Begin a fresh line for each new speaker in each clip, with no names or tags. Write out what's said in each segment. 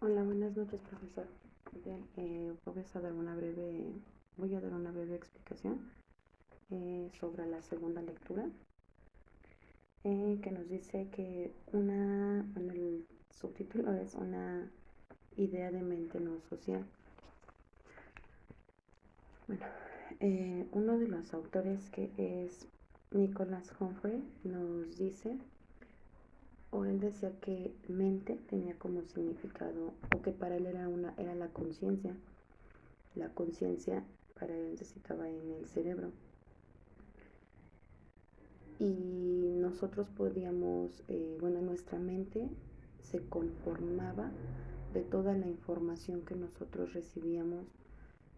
Hola, buenas noches, profesor. Bien, voy a dar una breve explicación sobre la segunda lectura, que nos dice que el subtítulo es una idea de mente no social. Bueno, uno de los autores, que es Nicholas Humphrey, nos dice, o él decía, que mente tenía como significado, o que para él era la conciencia. La conciencia para él se situaba en el cerebro. Y nosotros podíamos, nuestra mente se conformaba de toda la información que nosotros recibíamos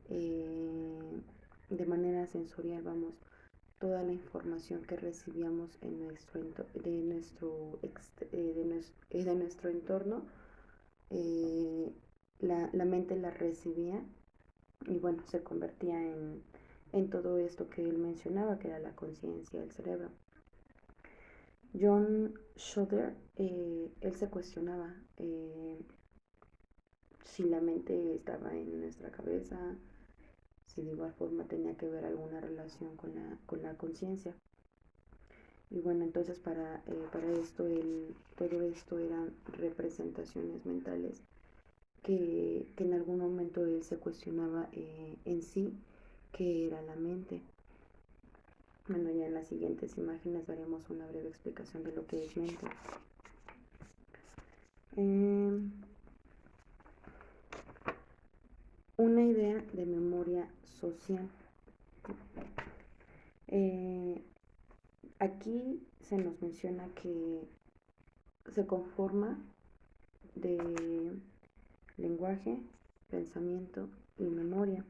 de manera sensorial, vamos, toda la información que recibíamos de nuestro entorno, la mente la recibía y bueno, se convertía en todo esto que él mencionaba, que era la conciencia, el cerebro. John Schroeder, él se cuestionaba si la mente estaba en nuestra cabeza, si de igual forma tenía que ver alguna relación con la conciencia. Y bueno, entonces para esto, todo esto eran representaciones mentales que en algún momento él se cuestionaba en sí qué era la mente. Bueno, ya en las siguientes imágenes daremos una breve explicación de lo que es mente. Una idea de memoria social. Aquí se nos menciona que se conforma de lenguaje, pensamiento y memoria,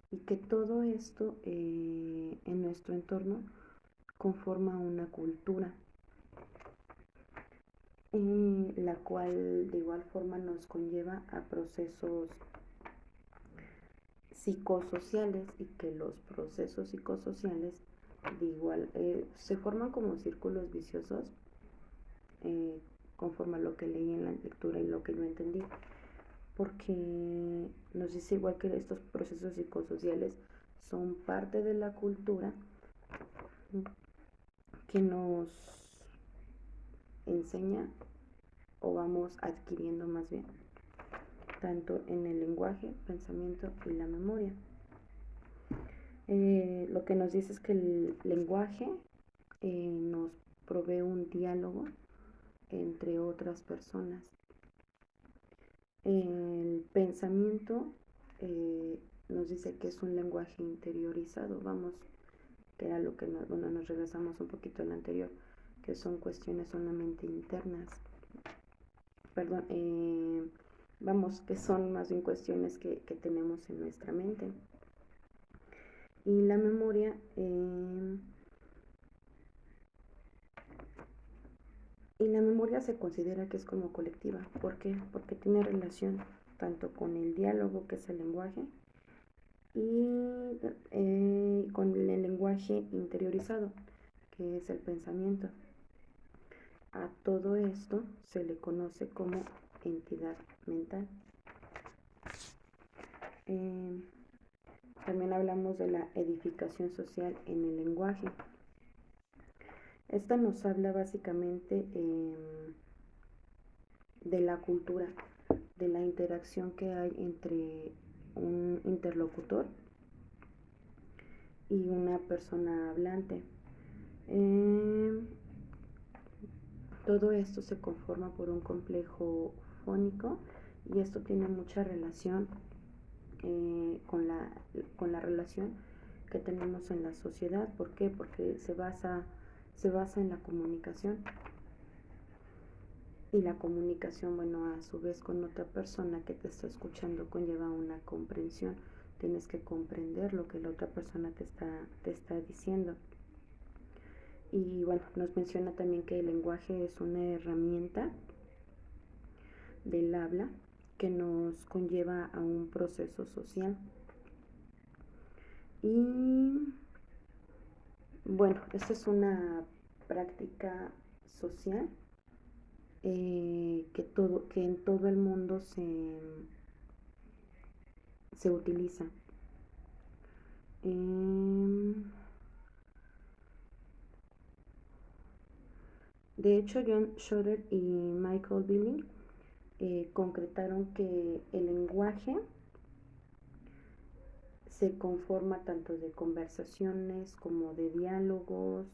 y que todo esto en nuestro entorno conforma una cultura, la cual de igual forma nos conlleva a procesos psicosociales, y que los procesos psicosociales de igual se forman como círculos viciosos, conforme a lo que leí en la lectura y lo que yo entendí, porque nos dice igual que estos procesos psicosociales son parte de la cultura que nos enseña, o vamos adquiriendo más bien, tanto en el lenguaje, pensamiento y la memoria. Lo que nos dice es que el lenguaje nos provee un diálogo entre otras personas. El pensamiento nos dice que es un lenguaje interiorizado, vamos, que era lo que nos regresamos un poquito al anterior, que son cuestiones solamente internas. Perdón, vamos, que son más bien cuestiones que tenemos en nuestra mente. Y la memoria, se considera que es como colectiva. ¿Por qué? Porque tiene relación tanto con el diálogo, que es el lenguaje, y con el lenguaje interiorizado, que es el pensamiento. A todo esto se le conoce como entidad mental. También hablamos de la edificación social en el lenguaje. Esta nos habla básicamente de la cultura, de la interacción que hay entre un interlocutor y una persona hablante. Todo esto se conforma por un complejo fónico, y esto tiene mucha relación con la relación que tenemos en la sociedad. ¿Por qué? Porque se basa en la comunicación, y la comunicación, bueno, a su vez con otra persona que te está escuchando, conlleva una comprensión. Tienes que comprender lo que la otra persona te está diciendo. Y bueno, nos menciona también que el lenguaje es una herramienta del habla que nos conlleva a un proceso social. Y bueno, esta es una práctica social que que en todo el mundo se utiliza. De hecho, John Schroeder y Michael Billing concretaron que el lenguaje se conforma tanto de conversaciones como de diálogos,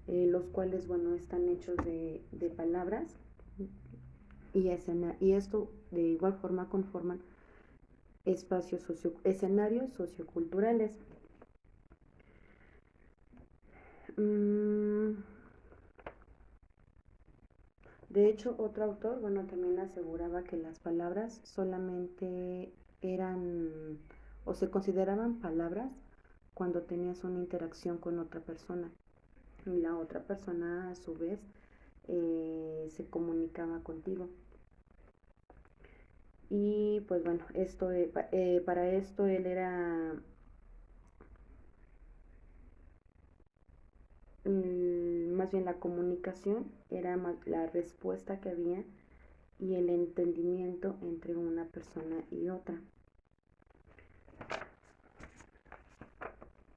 los cuales, bueno, están hechos de palabras y esto de igual forma conforman escenarios socioculturales. De hecho, otro autor, bueno, también aseguraba que las palabras solamente eran o se consideraban palabras cuando tenías una interacción con otra persona y la otra persona a su vez se comunicaba contigo. Y pues bueno, para esto él era más bien la comunicación, era más la respuesta que había y el entendimiento entre una persona y otra.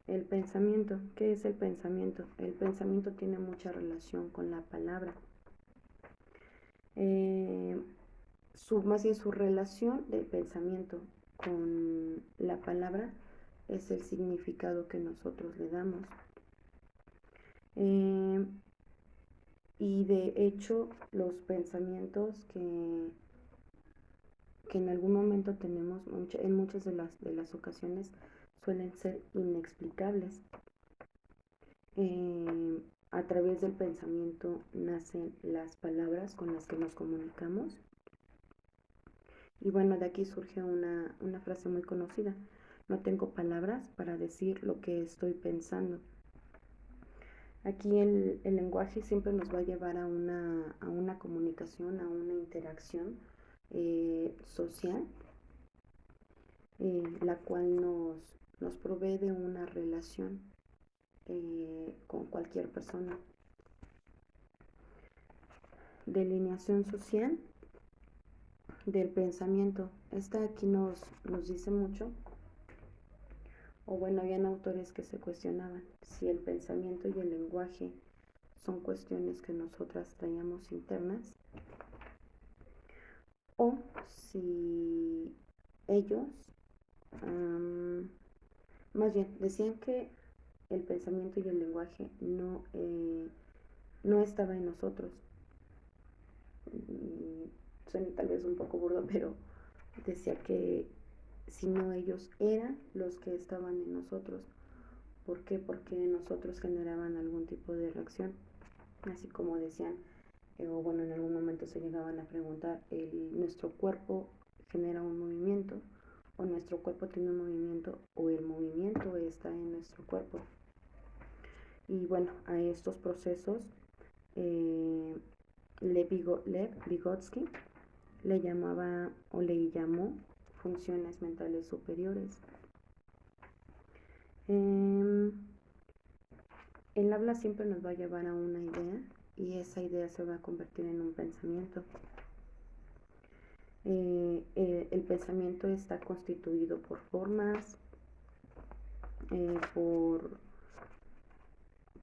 El pensamiento, ¿qué es el pensamiento? El pensamiento tiene mucha relación con la palabra. Más bien su relación del pensamiento con la palabra es el significado que nosotros le damos. Y de hecho los pensamientos que en algún momento tenemos en muchas de las ocasiones suelen ser inexplicables. A través del pensamiento nacen las palabras con las que nos comunicamos. Y bueno, de aquí surge una frase muy conocida: no tengo palabras para decir lo que estoy pensando. Aquí el lenguaje siempre nos va a llevar a una comunicación, a una interacción social, la cual nos provee de una relación con cualquier persona. Delineación social del pensamiento. Esta aquí nos dice mucho, o bueno, habían autores que se cuestionaban si el pensamiento y el lenguaje son cuestiones que nosotras traíamos internas o si ellos, más bien, decían que el pensamiento y el lenguaje no estaba en nosotros. Suena tal vez un poco burdo, pero decía que sino ellos eran los que estaban en nosotros. ¿Por qué? Porque nosotros generaban algún tipo de reacción, así como decían, o bueno, en algún momento se llegaban a preguntar, nuestro cuerpo genera un movimiento, o nuestro cuerpo tiene un movimiento, o el movimiento está en nuestro cuerpo. Y bueno, a estos procesos Lev Vygotsky le llamaba o le llamó funciones mentales superiores. El habla siempre nos va a llevar a una idea y esa idea se va a convertir en un pensamiento. El pensamiento está constituido por formas, por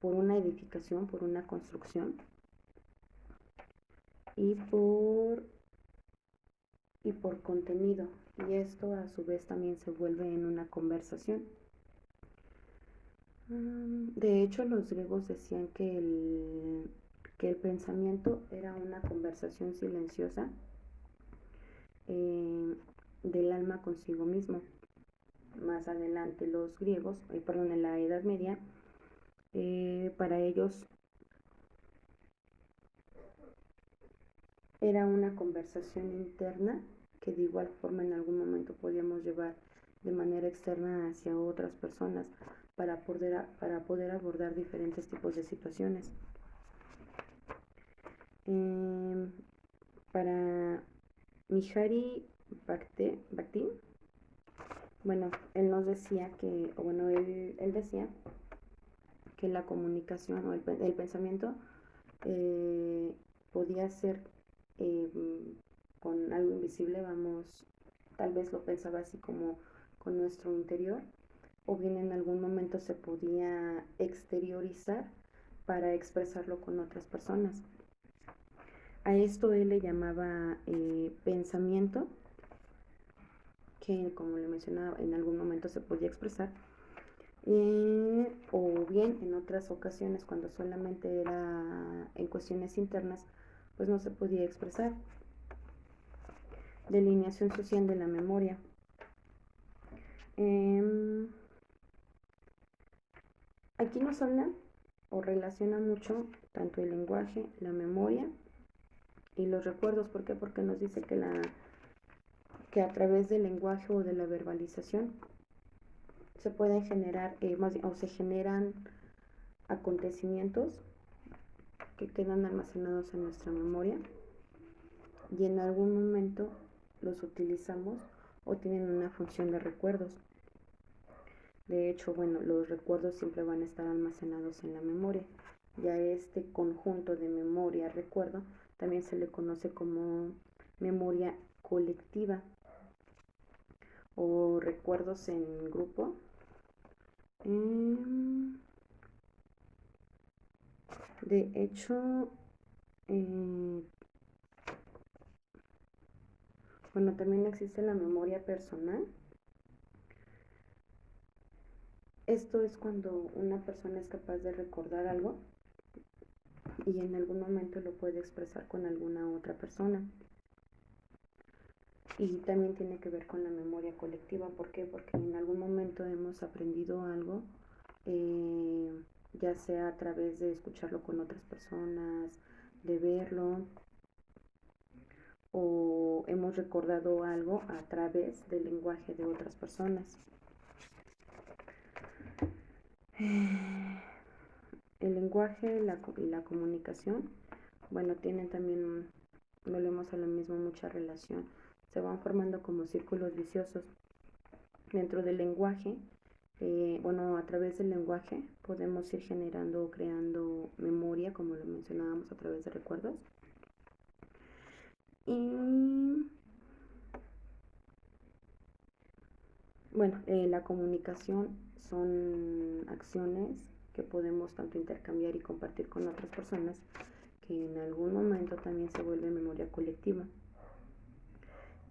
una edificación, por una construcción y por contenido, y esto a su vez también se vuelve en una conversación. De hecho, los griegos decían que el pensamiento era una conversación silenciosa del alma consigo mismo. Más adelante los griegos, en la Edad Media, para ellos era una conversación interna que de igual forma en algún momento podíamos llevar de manera externa hacia otras personas para poder abordar diferentes tipos de situaciones. Para Mihaly Bakhtin, bueno, él nos decía que, o bueno, él decía que la comunicación o el pensamiento podía ser con algo invisible, vamos, tal vez lo pensaba así como con nuestro interior, o bien en algún momento se podía exteriorizar para expresarlo con otras personas. A esto él le llamaba pensamiento, que como le mencionaba, en algún momento se podía expresar, o bien en otras ocasiones cuando solamente era en cuestiones internas, pues no se podía expresar. Delineación social de la memoria. Aquí nos habla o relaciona mucho tanto el lenguaje, la memoria y los recuerdos. ¿Por qué? Porque nos dice que a través del lenguaje o de la verbalización se pueden generar, o se generan acontecimientos que quedan almacenados en nuestra memoria y en algún momento los utilizamos o tienen una función de recuerdos. De hecho, bueno, los recuerdos siempre van a estar almacenados en la memoria. Ya este conjunto de memoria-recuerdo también se le conoce como memoria colectiva o recuerdos en grupo. De hecho, bueno, también existe la memoria personal. Esto es cuando una persona es capaz de recordar algo y en algún momento lo puede expresar con alguna otra persona. Y también tiene que ver con la memoria colectiva. ¿Por qué? Porque en algún momento hemos aprendido algo, ya sea a través de escucharlo con otras personas, de verlo, o hemos recordado algo a través del lenguaje de otras personas. El lenguaje y la comunicación, bueno, tienen también, volvemos a lo mismo, mucha relación. Se van formando como círculos viciosos. Dentro del lenguaje, bueno, a través del lenguaje podemos ir generando o creando memoria, como lo mencionábamos, a través de recuerdos. Y bueno, la comunicación son acciones que podemos tanto intercambiar y compartir con otras personas, que en algún momento también se vuelve memoria colectiva.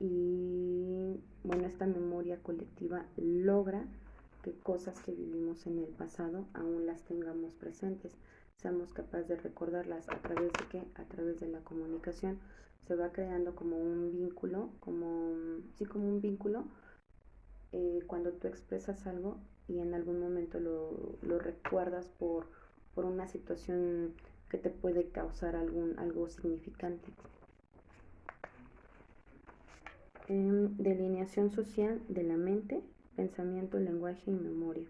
Y bueno, esta memoria colectiva logra que cosas que vivimos en el pasado aún las tengamos presentes, seamos capaces de recordarlas. ¿A través de qué? A través de la comunicación. Se va creando como un vínculo, como un vínculo, cuando tú expresas algo y en algún momento lo recuerdas por una situación que te puede causar algo significante. Delineación social de la mente, pensamiento, lenguaje y memoria.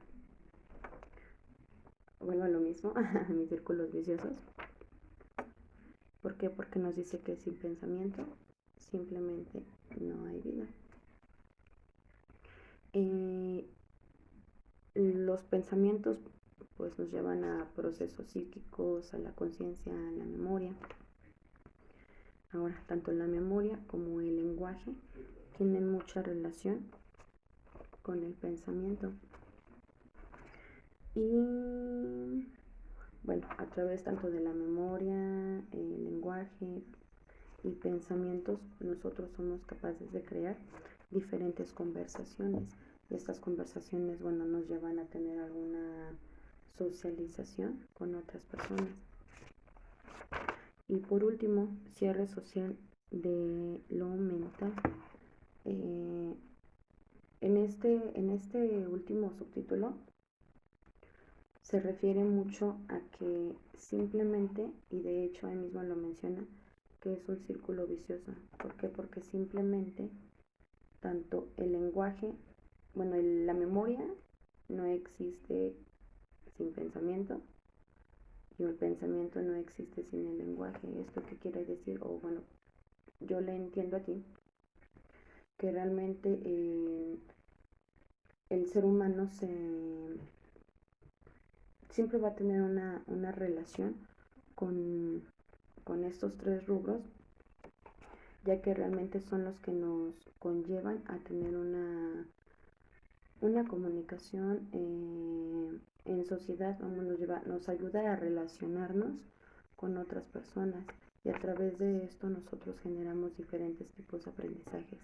Vuelvo a lo mismo, a mis círculos viciosos. ¿Por qué? Porque nos dice que sin pensamiento simplemente no hay vida. Los pensamientos pues nos llevan a procesos psíquicos, a la conciencia, a la memoria. Ahora, tanto la memoria como el lenguaje tienen mucha relación con el pensamiento. Y bueno, a través tanto de la memoria, el lenguaje y pensamientos, nosotros somos capaces de crear diferentes conversaciones. Y estas conversaciones, bueno, nos llevan a tener alguna socialización con otras personas. Y por último, cierre social de lo mental. En este último subtítulo se refiere mucho a que simplemente, y de hecho ahí mismo lo menciona, que es un círculo vicioso. ¿Por qué? Porque simplemente tanto el lenguaje, bueno, la memoria no existe sin pensamiento y el pensamiento no existe sin el lenguaje. ¿Esto qué quiere decir? O bueno, yo le entiendo aquí que realmente el ser humano siempre va a tener una relación con estos tres rubros, ya que realmente son los que nos conllevan a tener una comunicación en sociedad, vamos, nos ayuda a relacionarnos con otras personas y a través de esto nosotros generamos diferentes tipos de aprendizajes.